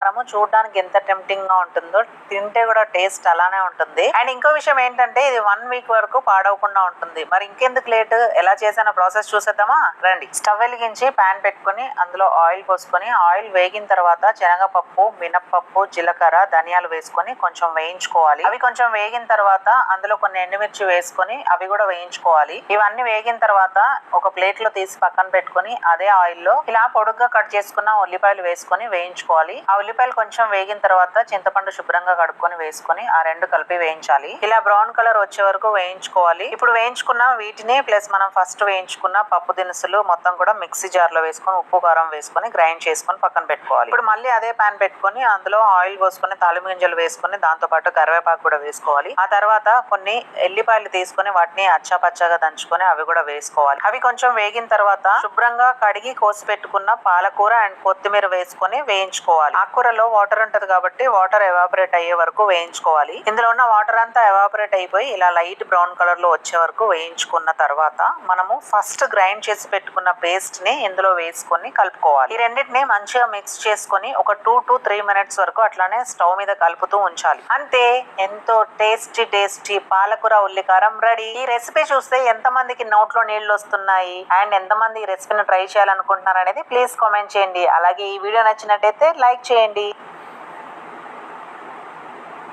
మనము చూడడానికి ఎంత టెంప్టింగ్ గా ఉంటుందో తింటే కూడా టేస్ట్ అలానే ఉంటుంది. అండ్ ఇంకో విషయం ఏంటంటే ఇది 1 వీక్ వరకు పాడవకుండా ఉంటుంది. మరి ఇంకెందుకు లేట్, ఎలా చేసానో ప్రాసెస్ చూసేద్దామా రండి. స్టవ్ వెలిగించి పాన్ పెట్టుకుని అందులో ఆయిల్ పోసుకొని ఆయిల్ వేగిన తర్వాత శనగపప్పు, మినప్పప్పు, జీలకర్ర, ధనియాలు వేసుకొని కొంచెం వేయించుకోవాలి. అవి కొంచెం వేగిన తర్వాత అందులో కొన్ని ఎండుమిర్చి వేసుకొని అవి కూడా వేయించుకోవాలి. ఇవన్నీ వేగిన తర్వాత ఒక ప్లేట్ లో తీసి పక్కన పెట్టుకుని అదే ఆయిల్ లో ఇలా పొడుగ్గా కట్ చేసుకున్న ఉల్లిపాయలు వేసుకొని వేయించుకోవాలి. ఆ ఉల్లిపాయలు కొంచెం వేగిన తర్వాత చింతపండు శుభ్రంగా కడుక్కొని వేసుకొని ఆ రెండు కలిపి వేయించాలి. ఇలా బ్రౌన్ కలర్ వచ్చే వరకు వేయించుకోవాలి. ఇప్పుడు వేయించుకున్న వీటిని ప్లస్ మనం ఫస్ట్ వేయించుకున్న పప్పు దినుసులు మొత్తం కూడా మిక్సీ జార్ లో వేసుకొని ఉప్పు కారం వేసుకొని గ్రైండ్ చేసుకొని పక్కన పెట్టుకోవాలి. ఇప్పుడు మళ్ళీ అదే పాన్ పెట్టుకొని అందులో ఆయిల్ పోసుకొని తాలింపు గింజలు వేసుకొని దాంతో పాటు కరివేపాకు కూడా వేసుకోవాలి. ఆ తర్వాత కొన్ని ఎల్లిపాయలు తీసుకొని వాటిని అచ్చా పచ్చగా దంచుకొని అవి కూడా వేసుకోవాలి. అవి కొంచెం వేగిన తర్వాత శుభ్రంగా కడిగి కోసి పెట్టుకున్న పాలకూర అండ్ కొత్తిమీర వేసుకొని వేయించుకోవాలి. ఆకుకూరలో వాటర్ ఉంటది కాబట్టి వాటర్ ఎవాపరేట్ అయ్యే వరకు వేయించుకోవాలి. ఇందులో ఉన్న వాటర్ అంతా ఎవాపరేట్ అయిపోయి ఇలా లైట్ బ్రౌన్ కలర్ లో వచ్చే వరకు వేయించుకున్న తర్వాత మనము ఫస్ట్ గ్రైండ్ చేసి పెట్టుకున్న పేస్ట్ ని ఇందులో వేసుకొని కలుపుకోవాలి. ఈ రెండింటిని మంచిగా మిక్స్ చేసుకొని ఒక 2 to 3 మినిట్స్ వరకు అట్లానే స్టవ్ మీద కలుపుతూ ఉంచాలి. అంతే, ఎంతో టేస్టీ పాలకూర ఉల్లికారం రెడీ. ఈ రెసిపీ చూస్తే ఎంత మందికి నోట్లో నీళ్లు వస్తున్నాయి అండ్ ఎంత మంది ఈ రెసిపీని ట్రై చేయాలనుకుంటున్నారు అనేది ప్లీజ్ కామెంట్ చేయండి. అలాగే ఈ వీడియో నచ్చినట్టయితే లైక్ చేయండి.